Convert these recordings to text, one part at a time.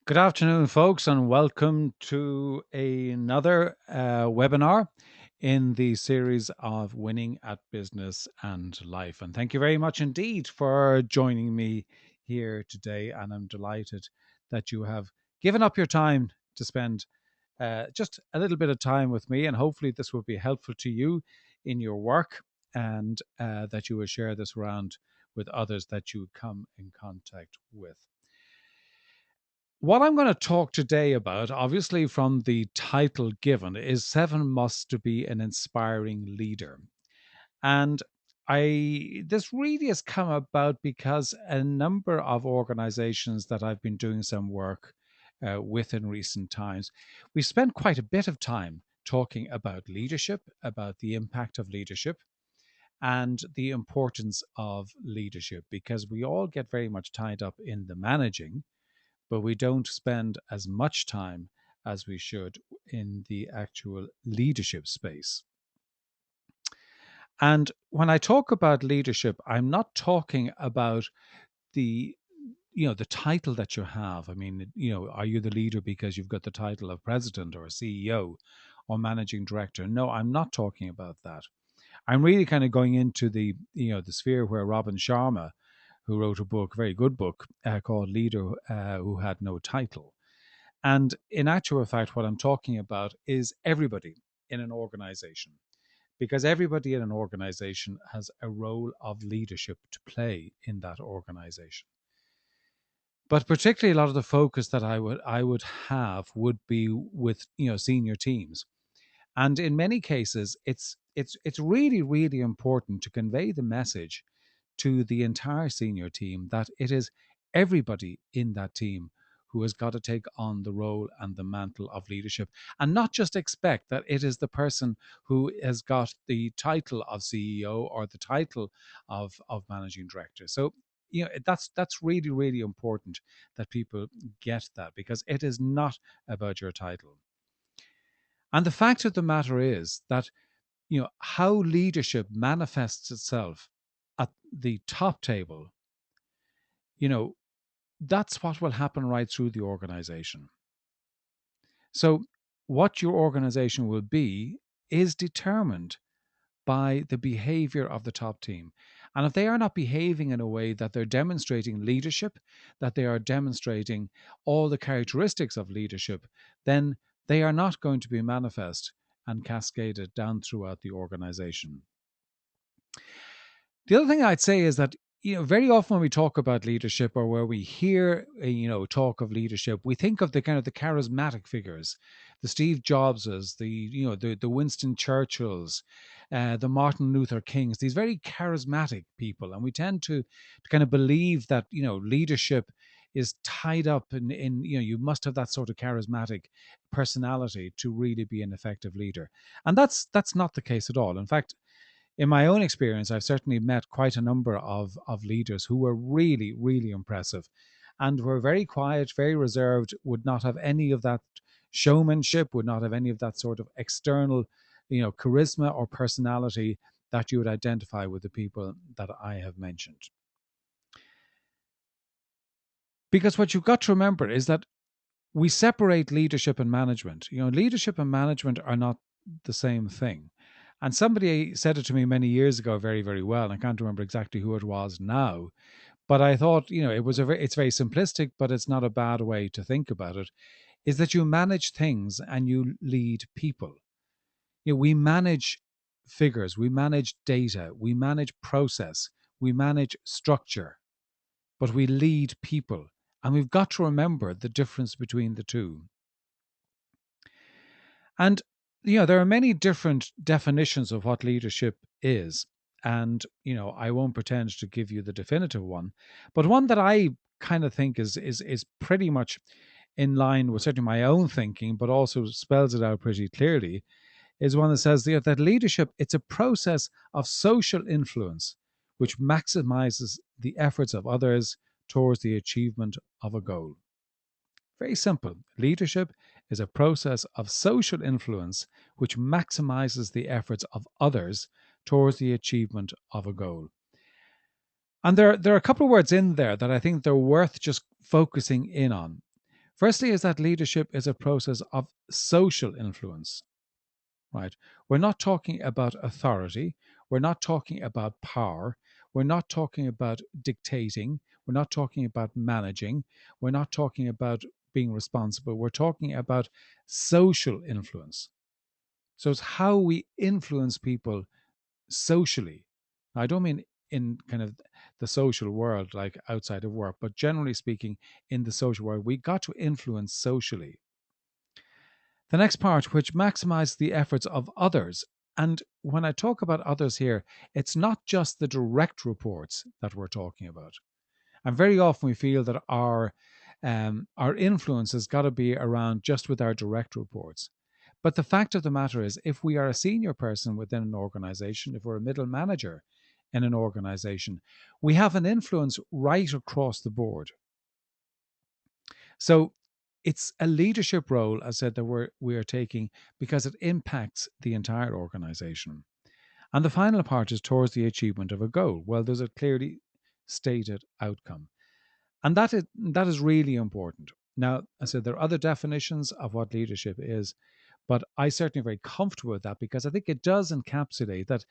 Good afternoon, folks, and welcome to another webinar in the series of Winning at Business and Life. And thank you very much indeed for joining me here today. And I'm delighted that you have given up your time to spend just a little bit of time with me. And hopefully, this will be helpful to you in your work and that you will share this around with others that you come in contact with. What I'm going to talk today about, obviously from the title given, is 7 Musts to be an inspiring leader. And this really has come about because a number of organizations that I've been doing some work with in recent times, we spent quite a bit of time talking about leadership, about the impact of leadership, and the importance of leadership, because we all get very much tied up in the managing, but we don't spend as much time as we should in the actual leadership space. And when I talk about leadership, I'm not talking about the the title that you have. I mean, are you the leader because you've got the title of president or CEO or managing director? No, I'm not talking about that. I'm really kind of going into the sphere where Robin Sharma, who wrote a book, very good book, called Leader Who Had No Title. And in actual fact, what I'm talking about is everybody in an organization, because everybody in an organization has a role of leadership to play in that organization. But particularly, a lot of the focus that I would have would be with senior teams, and in many cases, it's really important to convey the message to the entire senior team that it is everybody in that team who has got to take on the role and the mantle of leadership, and not just expect that it is the person who has got the title of CEO or the title of managing director. So that's really important that people get that, because it is not about your title. And the fact of the matter is that how leadership manifests itself at the top table, you know that's what will happen right through the organization. So what your organization will be is determined by the behavior of the top team. And if they are not behaving in a way that they're demonstrating leadership, that they are demonstrating all the characteristics of leadership, then they are not going to be manifest and cascaded down throughout the organization. The other thing I'd say is that very often when we talk about leadership, or where we hear talk of leadership, we think of the kind of the charismatic figures, the Steve Jobses, the Winston Churchills, the Martin Luther Kings, these very charismatic people, and we tend to kind of believe that leadership is tied up in you must have that sort of charismatic personality to really be an effective leader, and that's not the case at all. In fact, in my own experience, I've certainly met quite a number of leaders who were really impressive, and were very quiet, very reserved, would not have any of that showmanship, would not have any of that sort of external, charisma or personality that you would identify with the people that I have mentioned. Because what you've got to remember is that we separate leadership and management. Leadership and management are not the same thing. And somebody said it to me many years ago very well, and I can't remember exactly who it was now. But I thought, it's very simplistic, but it's not a bad way to think about it, is that you manage things and you lead people. We manage figures, we manage data, we manage process, we manage structure, but we lead people. And we've got to remember the difference between the two. And there are many different definitions of what leadership is. And I won't pretend to give you the definitive one, but one that I kind of think is pretty much in line with certainly my own thinking, but also spells it out pretty clearly, is one that says that leadership, it's a process of social influence which maximizes the efforts of others towards the achievement of a goal. Very simple. Leadership is a process of social influence which maximizes the efforts of others towards the achievement of a goal. And there are a couple of words in there that I think they're worth just focusing in on. Firstly, is that leadership is a process of social influence, right? We're not talking about authority. We're not talking about power. We're not talking about dictating. We're not talking about managing. We're not talking about being responsible. We're talking about social influence. So it's how we influence people socially. I don't mean in kind of the social world, like outside of work, but generally speaking, in the social world, we got to influence socially. The next part, which maximizes the efforts of others. And when I talk about others here, it's not just the direct reports that we're talking about. And very often we feel that our influence has got to be around just with our direct reports. But the fact of the matter is, if we are a senior person within an organization, if we're a middle manager in an organization, we have an influence right across the board. So it's a leadership role, as I said, that we are taking because it impacts the entire organization. And the final part is towards the achievement of a goal. Well, there's a clearly stated outcome. And that is really important. Now, I said there are other definitions of what leadership is, but I certainly am very comfortable with that because I think it does encapsulate that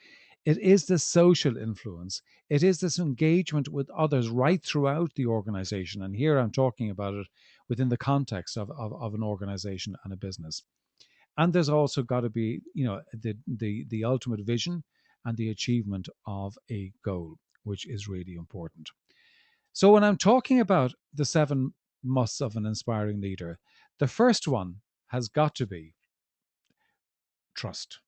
it is this social influence. It is this engagement with others right throughout the organization. And here I'm talking about it within the context of an organization and a business. And there's also got to be, the ultimate vision and the achievement of a goal, which is really important. So when I'm talking about the seven musts of an inspiring leader, the first one has got to be trust.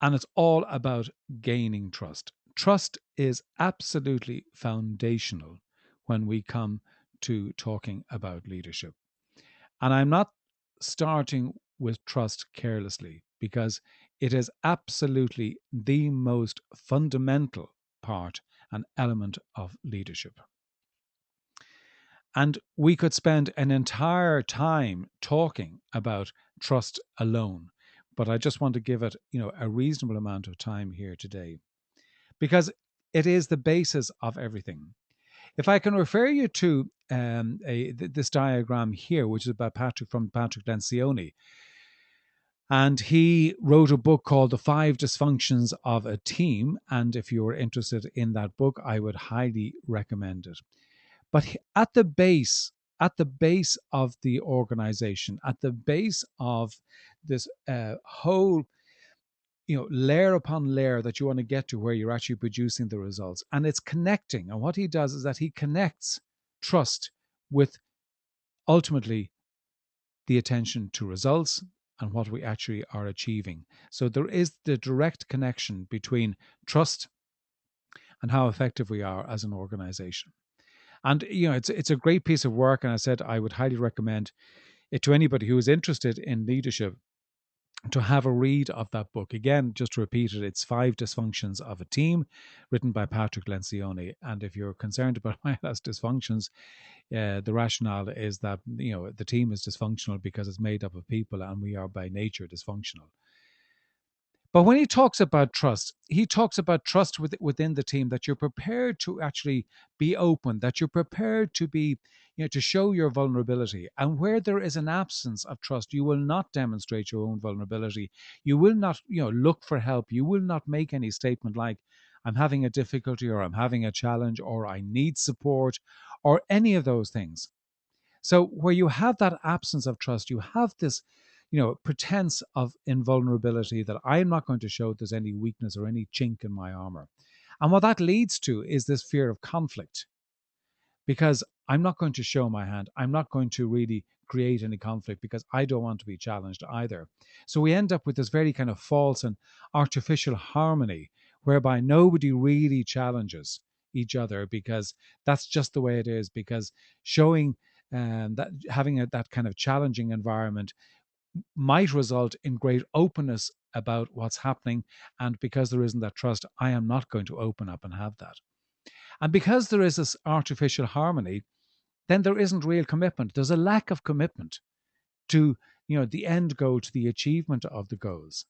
And it's all about gaining trust. Trust is absolutely foundational when we come to talking about leadership. And I'm not starting with trust carelessly because it is absolutely the most fundamental part and element of leadership. And we could spend an entire time talking about trust alone. But I just want to give it, a reasonable amount of time here today because it is the basis of everything. If I can refer you to this diagram here, which is about Patrick Lencioni, and he wrote a book called The Five Dysfunctions of a Team. And if you're interested in that book, I would highly recommend it. But at the base of the organization, at the base of this whole, layer upon layer that you want to get to where you're actually producing the results, and it's connecting. And what he does is that he connects trust with ultimately the attention to results and what we actually are achieving. So there is the direct connection between trust and how effective we are as an organization. And it's a great piece of work, and I said I would highly recommend it to anybody who is interested in leadership to have a read of that book. Again, just to repeat it, it's Five Dysfunctions of a Team, written by Patrick Lencioni. And if you're concerned about why it has dysfunctions, the rationale is that the team is dysfunctional because it's made up of people, and we are by nature dysfunctional. But when he talks about trust, he talks about trust within the team, that you're prepared to actually be open, that you're prepared to be, to show your vulnerability. And where there is an absence of trust, you will not demonstrate your own vulnerability. You will not, look for help. You will not make any statement like, I'm having a difficulty, or I'm having a challenge, or I need support, or any of those things. So where you have that absence of trust, you have this, pretense of invulnerability, that I'm not going to show there's any weakness or any chink in my armor. And what that leads to is this fear of conflict, because I'm not going to show my hand. I'm not going to really create any conflict because I don't want to be challenged either. So we end up with this very kind of false and artificial harmony whereby nobody really challenges each other because that's just the way it is. Because showing that having that kind of challenging environment might result in great openness about what's happening. And because there isn't that trust, I am not going to open up and have that. And because there is this artificial harmony, then there isn't real commitment. There's a lack of commitment to, the end goal, to the achievement of the goals.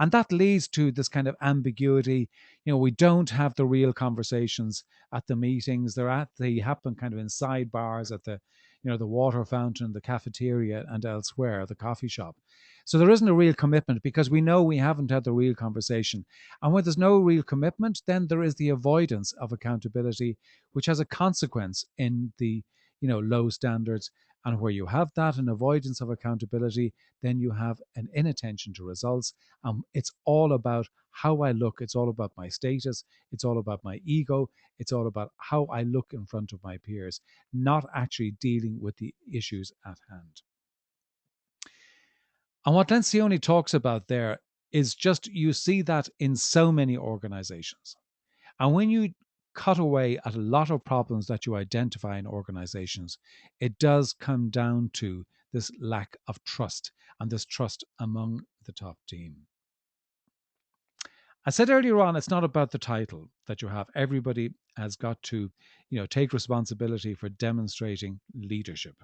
And that leads to this kind of ambiguity. We don't have the real conversations at the meetings. They happen kind of in sidebars at the water fountain, the cafeteria, and elsewhere, the coffee shop. So there isn't a real commitment because we know we haven't had the real conversation. And when there's no real commitment, then there is the avoidance of accountability, which has a consequence in the low standards. And where you have that, an avoidance of accountability, then you have an inattention to results. It's all about how I look. It's all about my status. It's all about my ego. It's all about how I look in front of my peers, not actually dealing with the issues at hand. And what Lencioni talks about there is just you see that in so many organizations. And when you cut away at a lot of problems that you identify in organizations, it does come down to this lack of trust and this trust among the top team. I said earlier on, it's not about the title that you have. Everybody has got to take responsibility for demonstrating leadership.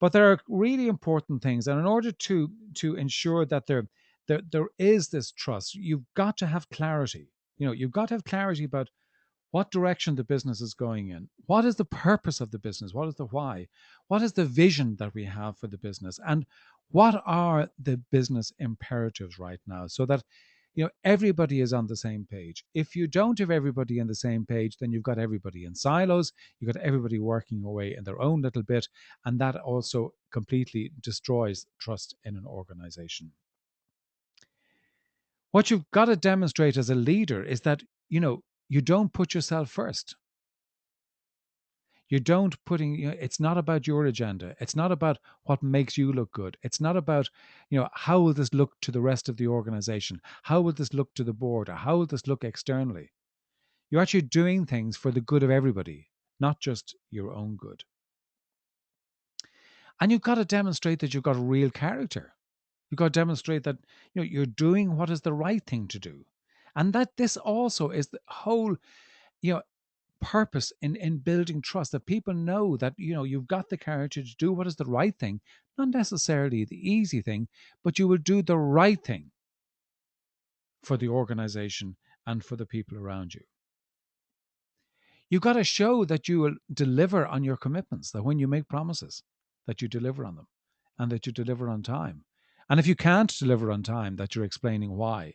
But there are really important things, and in order to ensure that there is this trust, you've got to have clarity. You've got to have clarity about what direction the business is going in. What is the purpose of the business? What is the why? What is the vision that we have for the business? And what are the business imperatives right now so that everybody is on the same page. If you don't have everybody on the same page, then you've got everybody in silos, you've got everybody working away in their own little bit, and that also completely destroys trust in an organization. What you've got to demonstrate as a leader is that you don't put yourself first. You don't it's not about your agenda. It's not about what makes you look good. It's not about, how will this look to the rest of the organization? How will this look to the board? Or how will this look externally? You're actually doing things for the good of everybody, not just your own good. And you've got to demonstrate that you've got real character. You've got to demonstrate that you're doing what is the right thing to do. And that this also is the whole, you know, purpose in building trust, that people know that you've got the character to do what is the right thing, not necessarily the easy thing, but you will do the right thing for the organization and for the people around you. You've got to show that you will deliver on your commitments, that when you make promises that you deliver on them and that you deliver on time. And if you can't deliver on time, that you're explaining why.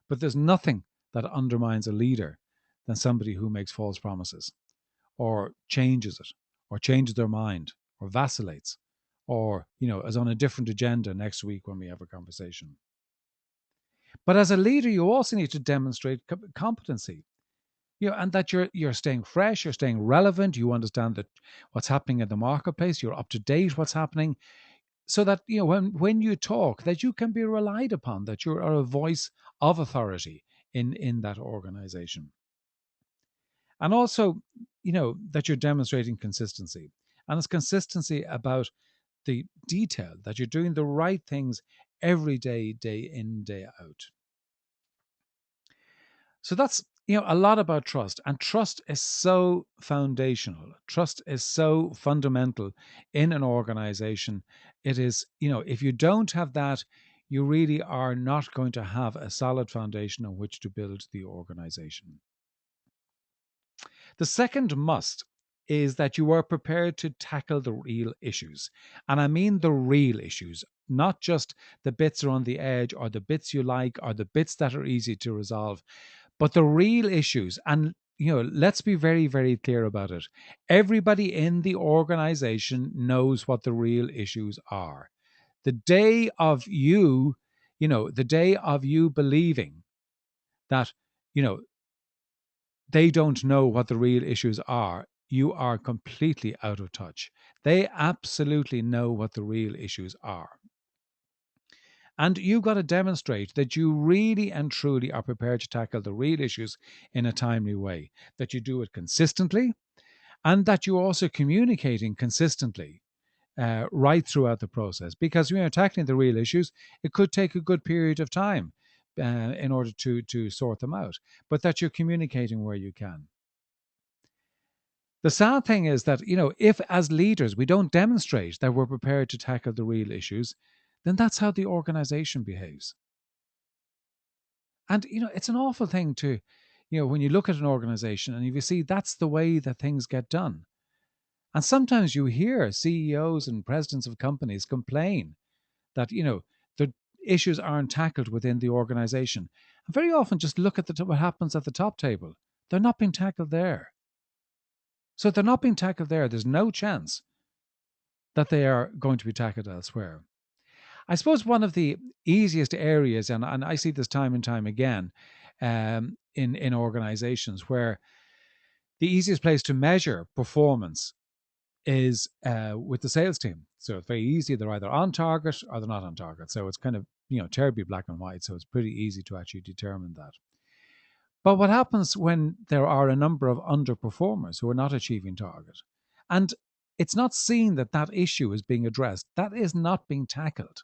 But there's nothing that undermines a leader than somebody who makes false promises or changes it, or changes their mind, or vacillates, or is on a different agenda next week when we have a conversation. But as a leader, you also need to demonstrate competency, and that you're staying fresh, you're staying relevant, you understand that what's happening in the marketplace, you're up to date what's happening, so that when you talk, that you can be relied upon, that you are a voice of authority in that organization. And also, that you're demonstrating consistency. And it's consistency about the detail, that you're doing the right things every day, day in, day out. So that's, a lot about trust. And trust is so foundational. Trust is so fundamental in an organization. It is, if you don't have that, you really are not going to have a solid foundation on which to build the organization. The second must is that you are prepared to tackle the real issues. And I mean the real issues, not just the bits around the edge or the bits you like or the bits that are easy to resolve, but the real issues. And let's be very, very clear about it. Everybody in the organization knows what the real issues are. The day of the day of you believing that, you know, they don't know what the real issues are, you are completely out of touch. They absolutely know what the real issues are. And you've got to demonstrate that you really and truly are prepared to tackle the real issues in a timely way, that you do it consistently, and that you're also communicating consistently right throughout the process. Because when you're tackling the real issues, it could take a good period of time in order to sort them out, but that you're communicating where you can. The sad thing is that, if as leaders we don't demonstrate that we're prepared to tackle the real issues, then that's how the organization behaves. And, it's an awful thing to, when you look at an organization and if you see that's the way that things get done. And sometimes you hear CEOs and presidents of companies complain that, the issues aren't tackled within the organization. And very often just look at what happens at the top table. They're not being tackled there. So if they're not being tackled there, there's no chance that they are going to be tackled elsewhere. I suppose one of the easiest areas, and I see this time and time again in organizations, where the easiest place to measure performance is with the sales team. So it's very easy. They're either on target or they're not on target. So it's kind of, terribly black and white. So it's pretty easy to actually determine that. But what happens when there are a number of underperformers who are not achieving target? And it's not seen that that issue is being addressed. That is not being tackled.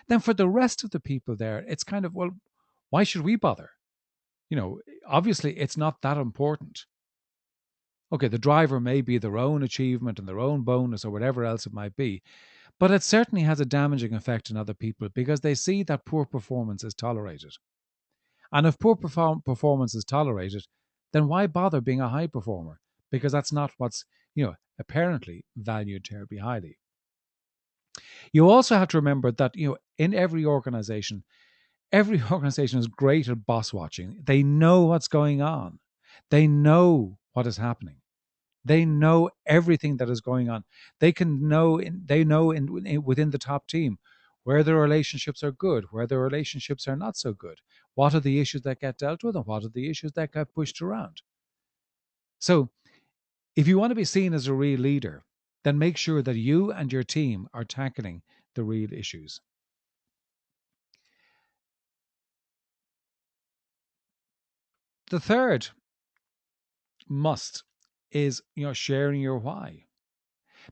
Then for the rest of the people there, it's kind of, well, why should we bother? Obviously it's not that important. Okay, the driver may be their own achievement and their own bonus or whatever else it might be, but it certainly has a damaging effect on other people because they see that poor performance is tolerated. And if poor performance is tolerated, then why bother being a high performer? Because that's not what's, apparently valued terribly highly. You also have to remember that, in every organization is great at boss watching. They know what's going on. They know what is happening. They know everything that is going on. They know within the top team where the relationships are good, where the relationships are not so good. What are the issues that get dealt with and what are the issues that get pushed around? So if you want to be seen as a real leader, then make sure that you and your team are tackling the real issues. The third must is, sharing your why.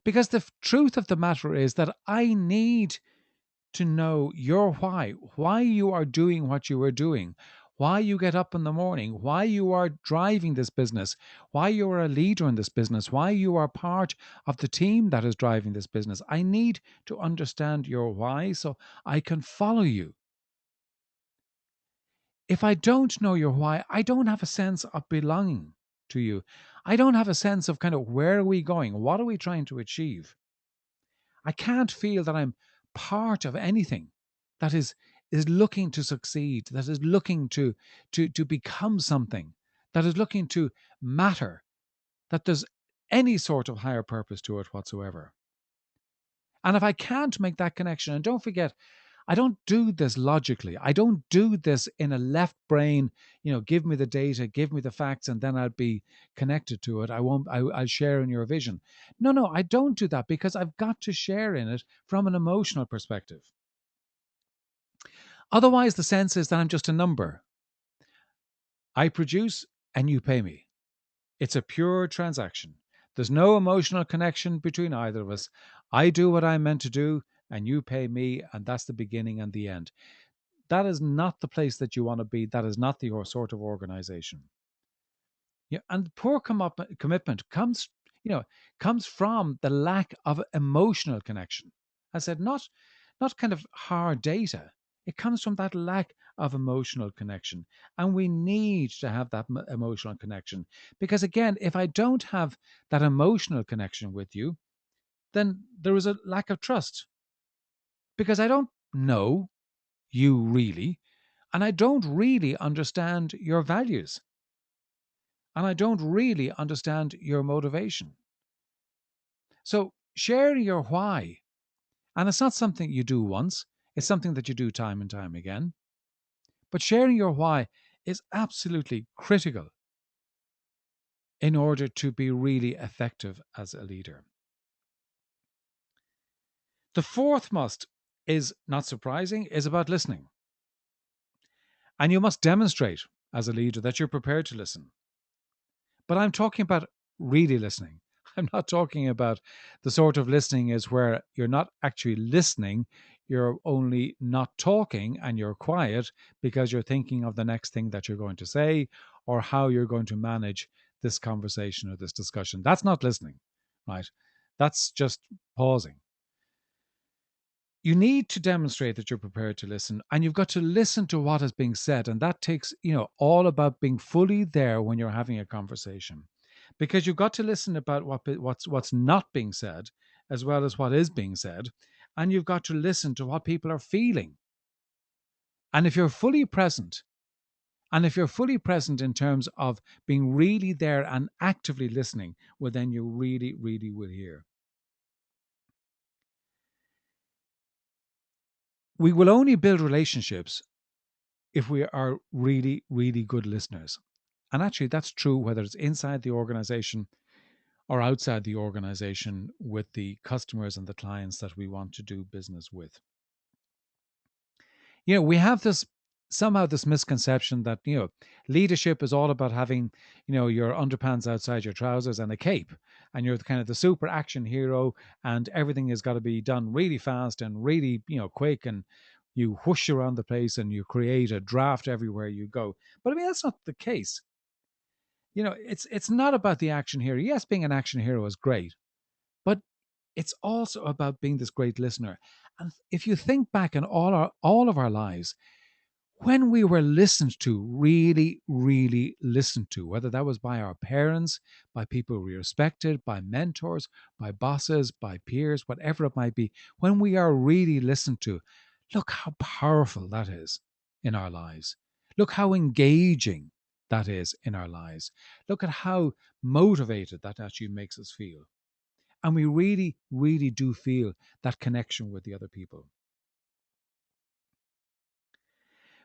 Because the truth of the matter is that I need to know your why you are doing what you are doing, why you get up in the morning, why you are driving this business, why you are a leader in this business, why you are part of the team that is driving this business. I need to understand your why so I can follow you. If I don't know your why, I don't have a sense of belonging to you. I don't have a sense of kind of where are we going? What are we trying to achieve? I can't feel that I'm part of anything that is looking to succeed, that is looking to become something, that is looking to matter, that there's any sort of higher purpose to it whatsoever. And if I can't make that connection, and don't forget, I don't do this logically. I don't do this in a left brain, give me the data, give me the facts, and then I'll be connected to it. I'll share in your vision. No, I don't do that because I've got to share in it from an emotional perspective. Otherwise, the sense is that I'm just a number. I produce and you pay me. It's a pure transaction. There's no emotional connection between either of us. I do what I'm meant to do and you pay me, and that's the beginning and the end. That is not the place that you want to be. That is not your sort of organization. Yeah, and poor commitment comes from the lack of emotional connection. I said not kind of hard data. It comes from that lack of emotional connection, and we need to have that emotional connection because again, if I don't have that emotional connection with you, then there is a lack of trust because I don't know you really, and I don't really understand your values, and I don't really understand your motivation. So, sharing your why, and it's not something you do once, it's something that you do time and time again, but sharing your why is absolutely critical in order to be really effective as a leader. The fourth must is not surprising, is about listening. And you must demonstrate as a leader that you're prepared to listen. But I'm talking about really listening. I'm not talking about the sort of listening is where you're not actually listening, you're only not talking and you're quiet because you're thinking of the next thing that you're going to say or how you're going to manage this conversation or this discussion. That's not listening, right? That's just pausing. you need to demonstrate that you're prepared to listen, and you've got to listen to what is being said, and that takes, all about being fully there when you're having a conversation, because you've got to listen about what's not being said as well as what is being said, and you've got to listen to what people are feeling. And if you're fully present, in terms of being really there and actively listening, well, then you really, really will hear. We will only build relationships if we are really, really good listeners. And actually, that's true whether it's inside the organization or outside the organization with the customers and the clients that we want to do business with. We have this misconception that, leadership is all about having, your underpants outside your trousers and a cape, and you're the kind of the super action hero, and everything has got to be done really fast and really, quick, and you whoosh around the place and you create a draft everywhere you go. But I mean, that's not the case. It's not about the action hero. Yes, being an action hero is great, but it's also about being this great listener. And if you think back in all of our lives, when we were listened to, really, really listened to, whether that was by our parents, by people we respected, by mentors, by bosses, by peers, whatever it might be, when we are really listened to, look how powerful that is in our lives. Look how engaging that is in our lives. Look at how motivated that actually makes us feel. And we really, really do feel that connection with the other people.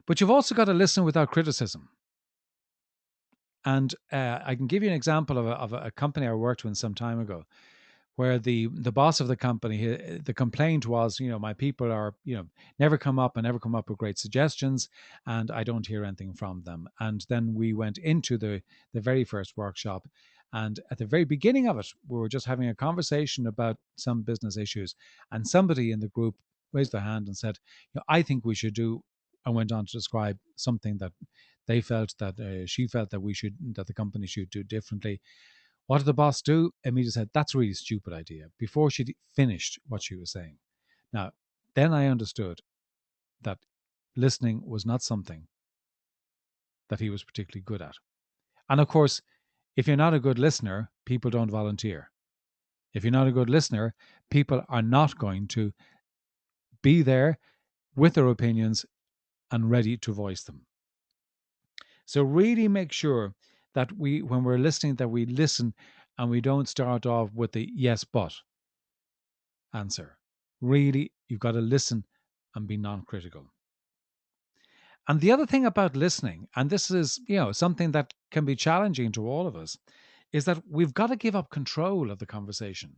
But you've also got to listen without criticism. And I can give you an example of a company I worked with some time ago, where the boss of the company, the complaint was, my people are, never come up with great suggestions, and I don't hear anything from them. And then we went into the very first workshop, and at the very beginning of it, we were just having a conversation about some business issues, and somebody in the group raised their hand and said, I think we should do, and went on to describe something that they felt that she felt that the company should do differently. What did the boss do? Immediately said, that's a really stupid idea, before she'd finished what she was saying. Now, then I understood that listening was not something that he was particularly good at. And of course, if you're not a good listener, people don't volunteer. If you're not a good listener, people are not going to be there with their opinions and ready to voice them. So really make sure that when we're listening, that we listen and we don't start off with the yes, but answer. Really, you've got to listen and be non-critical. And the other thing about listening, and this is, something that can be challenging to all of us, is that we've got to give up control of the conversation.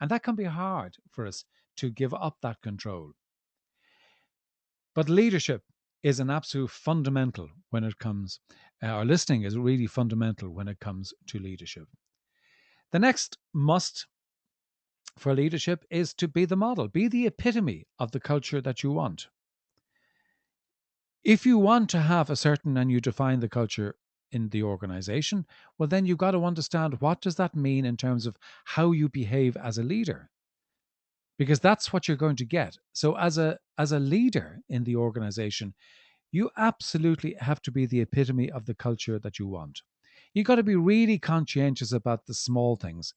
And that can be hard for us to give up that control. But leadership is an absolute fundamental when it comes, or listening is really fundamental when it comes to leadership. The next must for leadership is to be the model, be the epitome of the culture that you want. If you want to have a certain, and you define the culture in the organization, well, then you've got to understand, what does that mean in terms of how you behave as a leader? Because that's what you're going to get. So as a leader in the organization, you absolutely have to be the epitome of the culture that you want. You've got to be really conscientious about the small things.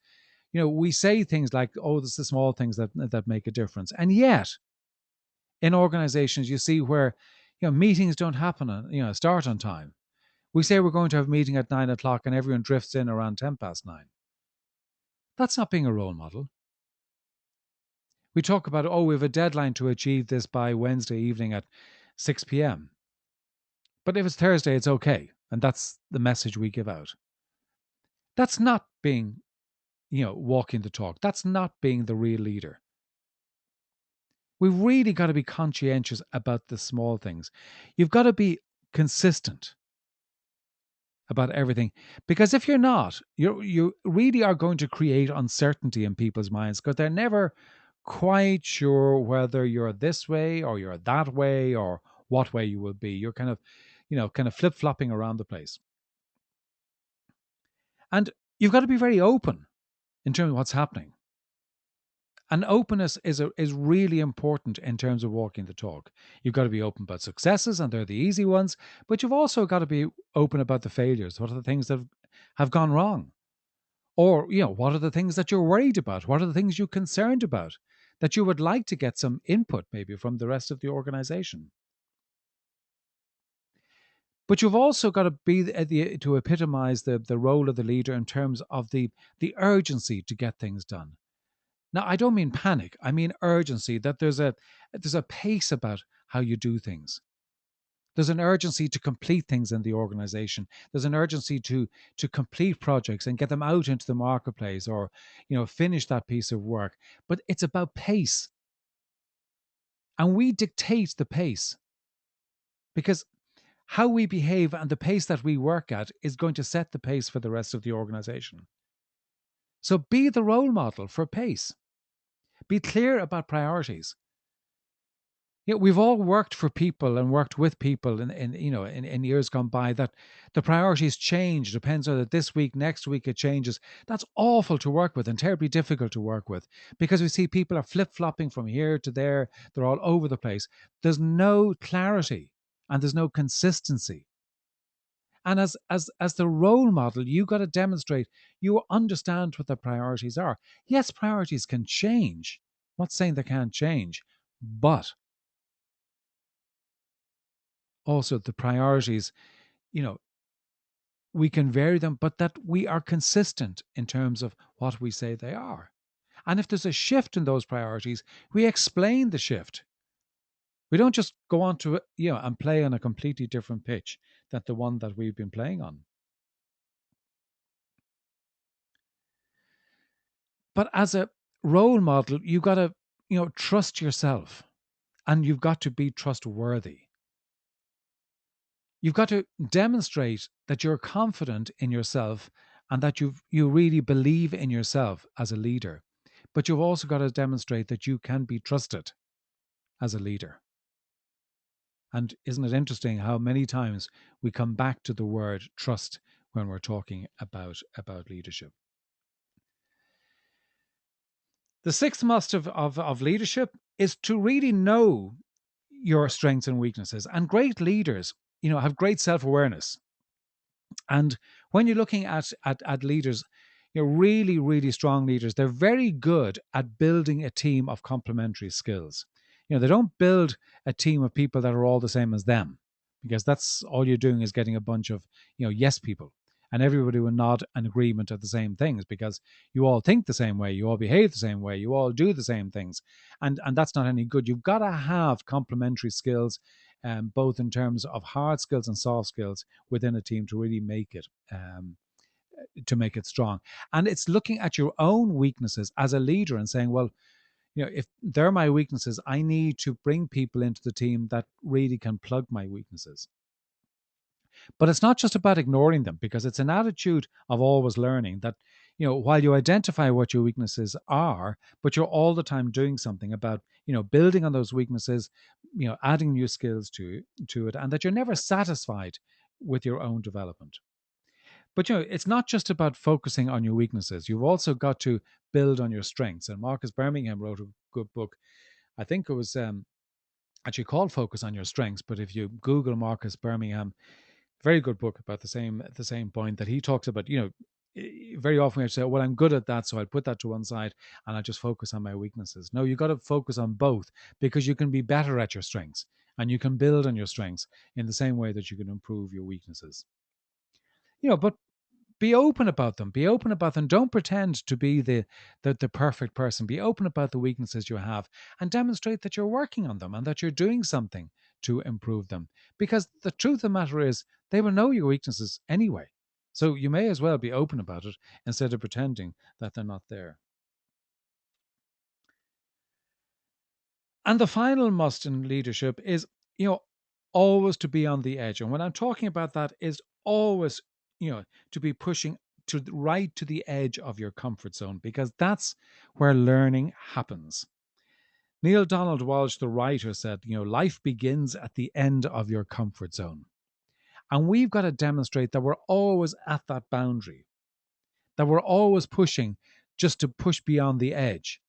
We say things like, oh, it's the small things that make a difference. And yet, in organizations, you see where, meetings don't happen start on time. We say we're going to have a meeting at 9 o'clock and everyone drifts in around 9:10. That's not being a role model. We talk about, oh, we have a deadline to achieve this by Wednesday evening at 6 p.m. But if it's Thursday, it's okay. And that's the message we give out. That's not being, walking the talk. That's not being the real leader. We've really got to be conscientious about the small things. You've got to be consistent about everything, because if you're not, you really are going to create uncertainty in people's minds, because they're never quite sure whether you're this way or you're that way or what way you will be. You're kind of, flip-flopping around the place. And you've got to be very open in terms of what's happening. And openness is really important in terms of walking the talk. You've got to be open about successes, and they're the easy ones, but you've also got to be open about the failures. What are the things that have gone wrong? Or, what are the things that you're worried about? What are the things you're concerned about that you would like to get some input maybe from the rest of the organization? But you've also got to be to epitomize the role of the leader in terms of the urgency to get things done. Now, I don't mean panic. I mean urgency. That there's a pace about how you do things. There's an urgency to complete things in the organization. There's an urgency to complete projects and get them out into the marketplace, or finish that piece of work. But it's about pace, and we dictate the pace, because how we behave and the pace that we work at is going to set the pace for the rest of the organization. So be the role model for pace. Be clear about priorities. We've all worked for people and worked with people in years gone by, that the priorities change. Depends on that this week, next week it changes. That's awful to work with and terribly difficult to work with, because we see people are flip flopping from here to there. They're all over the place. There's no clarity and there's no consistency. And as the role model, you got to demonstrate you understand what the priorities are. Yes, priorities can change. I'm not saying they can't change, but also the priorities, you know, we can vary them, but that we are consistent in terms of what we say they are. And if there's a shift in those priorities, we explain the shift. We don't just go on to and play on a completely different pitch than the one that we've been playing on. But as a role model, you got to trust yourself, and you've got to be trustworthy. You've got to demonstrate that you're confident in yourself and that you really believe in yourself as a leader. But you've also got to demonstrate that you can be trusted as a leader. And isn't it interesting how many times we come back to the word trust when we're talking about leadership? The sixth must of leadership is to really know your strengths and weaknesses. And great leaders, have great self-awareness. And when you're looking at leaders, really, really strong leaders, they're very good at building a team of complementary skills. They don't build a team of people that are all the same as them, because that's all you're doing is getting a bunch of, yes people. And everybody will nod an agreement of the same things, because you all think the same way, you all behave the same way, you all do the same things. And that's not any good. You've got to have complementary skills, both in terms of hard skills and soft skills within a team to really make it strong. And it's looking at your own weaknesses as a leader and saying, well, if they're my weaknesses, I need to bring people into the team that really can plug my weaknesses. But it's not just about ignoring them, because it's an attitude of always learning, that, while you identify what your weaknesses are, but you're all the time doing something about, building on those weaknesses, adding new skills to it, and that you're never satisfied with your own development. But it's not just about focusing on your weaknesses. You've also got to build on your strengths. And Marcus Birmingham wrote a good book. I think it was actually called Focus on Your Strengths. But if you Google Marcus Birmingham, very good book about the same point, that he talks about. Very often we have to say, well, I'm good at that, so I'll put that to one side and I'll just focus on my weaknesses. No, you got to focus on both, because you can be better at your strengths and you can build on your strengths in the same way that you can improve your weaknesses. But be open about them. Be open about them. Don't pretend to be the perfect person. Be open about the weaknesses you have and demonstrate that you're working on them and that you're doing something to improve them. Because the truth of the matter is, they will know your weaknesses anyway. So you may as well be open about it instead of pretending that they're not there. And the final must in leadership is, always to be on the edge. And when I'm talking about that, is always, to be pushing right to the edge of your comfort zone, because that's where learning happens. Neil Donald Walsh, the writer, said, life begins at the end of your comfort zone. And we've got to demonstrate that we're always at that boundary, that we're always pushing just to push beyond the edge,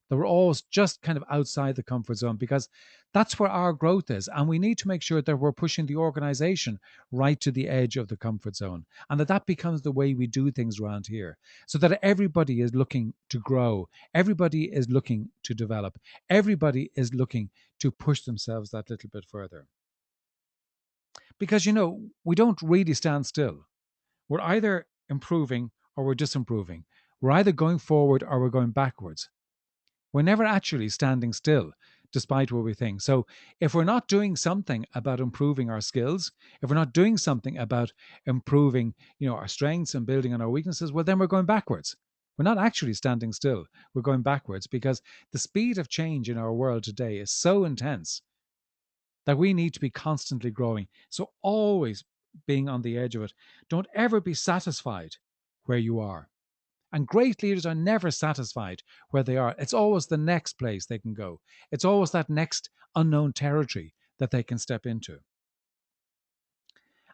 that we're always just kind of outside the comfort zone, because that's where our growth is. And we need to make sure that we're pushing the organization right to the edge of the comfort zone, and that becomes the way we do things around here, so that everybody is looking to grow, everybody is looking to develop, everybody is looking to push themselves that little bit further. Because, we don't really stand still. We're either improving or we're disimproving. We're either going forward or we're going backwards. We're never actually standing still, despite what we think. So if we're not doing something about improving our skills, if we're not doing something about improving, our strengths and building on our weaknesses, well, then we're going backwards. We're not actually standing still. We're going backwards, because the speed of change in our world today is so intense that we need to be constantly growing. So always being on the edge of it. Don't ever be satisfied where you are. And great leaders are never satisfied where they are. It's always the next place they can go. It's always that next unknown territory that they can step into.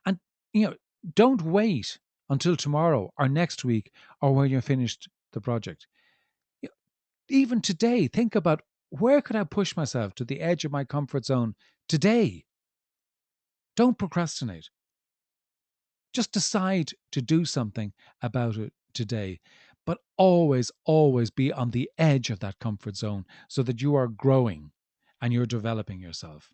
And, you know, don't wait until tomorrow or next week or when you're finished the project. Even today, think about, where could I push myself to the edge of my comfort zone today? Don't procrastinate. Just decide to do something about it today. But always, always be on the edge of that comfort zone so that you are growing and you're developing yourself.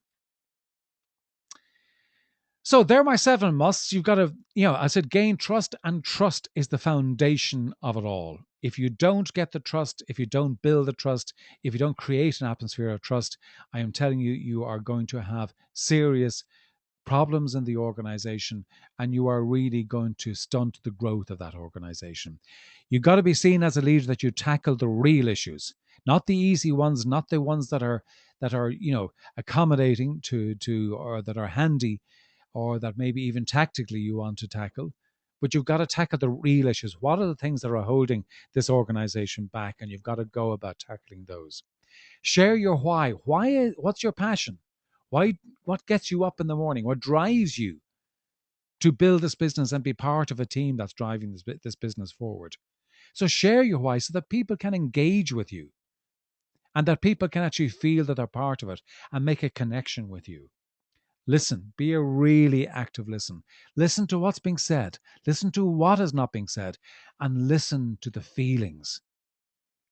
So there are my 7 musts. You've got to, I said, gain trust, and trust is the foundation of it all. If you don't get the trust, if you don't build the trust, if you don't create an atmosphere of trust, I am telling you, you are going to have serious problems in the organization, and you are really going to stunt the growth of that organization. You've got to be seen as a leader that you tackle the real issues, not the easy ones, not the ones that are accommodating to or that are handy, or that maybe even tactically you want to tackle. But you've got to tackle the real issues. What are the things that are holding this organization back? And you've got to go about tackling those. Share your why. What's your passion? Why? What gets you up in the morning? What drives you to build this business and be part of a team that's driving this business forward? So share your why so that people can engage with you, and that people can actually feel that they're part of it and make a connection with you. Listen, be a really active listen. Listen to what's being said. Listen to what is not being said, and listen to the feelings.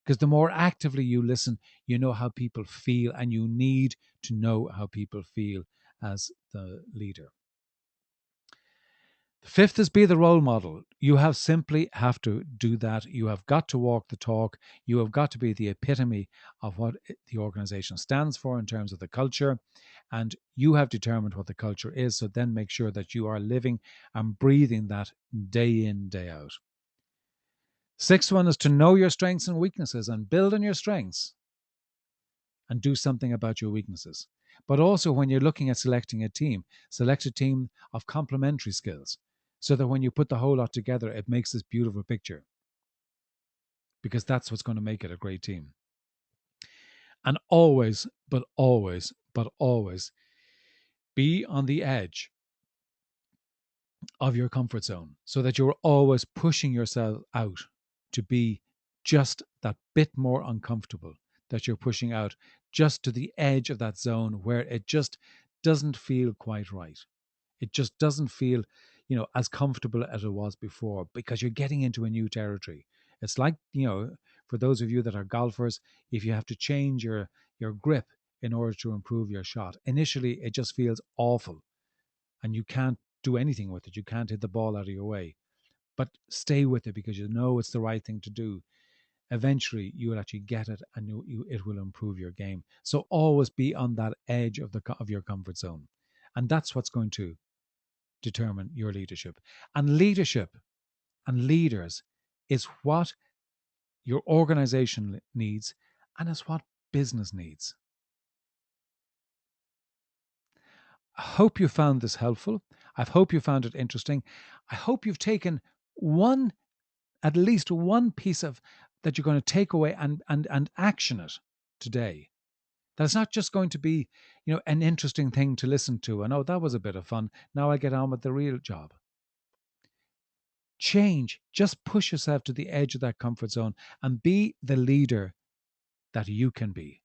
Because the more actively you listen, you know how people feel, and you need to know how people feel as the leader. The fifth is, be the role model. You have simply have to do that. You have got to walk the talk. You have got to be the epitome of what the organization stands for in terms of the culture. And you have determined what the culture is. So then make sure that you are living and breathing that day in, day out. Sixth one is to know your strengths and weaknesses and build on your strengths and do something about your weaknesses. But also, when you're looking at selecting a team, select a team of complementary skills, so that when you put the whole lot together, it makes this beautiful picture, because that's what's going to make it a great team. And always, but always, but always be on the edge of your comfort zone, so that you're always pushing yourself out to be just that bit more uncomfortable, that you're pushing out just to the edge of that zone where it just doesn't feel quite right. It just doesn't feel, as comfortable as it was before, because you're getting into a new territory. It's like, for those of you that are golfers, if you have to change your grip in order to improve your shot, initially it just feels awful and you can't do anything with it. You can't hit the ball out of your way. But stay with it, because you know it's the right thing to do. Eventually, you will actually get it, and it will improve your game. So always be on that edge of your comfort zone, and that's what's going to determine your leadership. And leadership and leaders is what your organization needs, and it's what business needs. I hope you found this helpful. I hope you found it interesting. I hope you've taken at least one piece of that you're going to take away and action it today. That it's not just going to be, an interesting thing to listen to. And, oh, that was a bit of fun. Now I get on with the real job. Change. Just push yourself to the edge of that comfort zone and be the leader that you can be.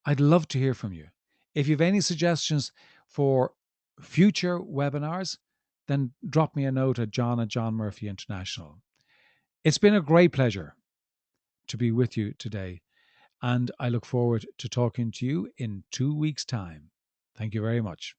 I'd love to hear from you. If you have any suggestions for future webinars, then drop me a note at John Murphy International. It's been a great pleasure to be with you today, and I look forward to talking to you in 2 weeks' time. Thank you very much.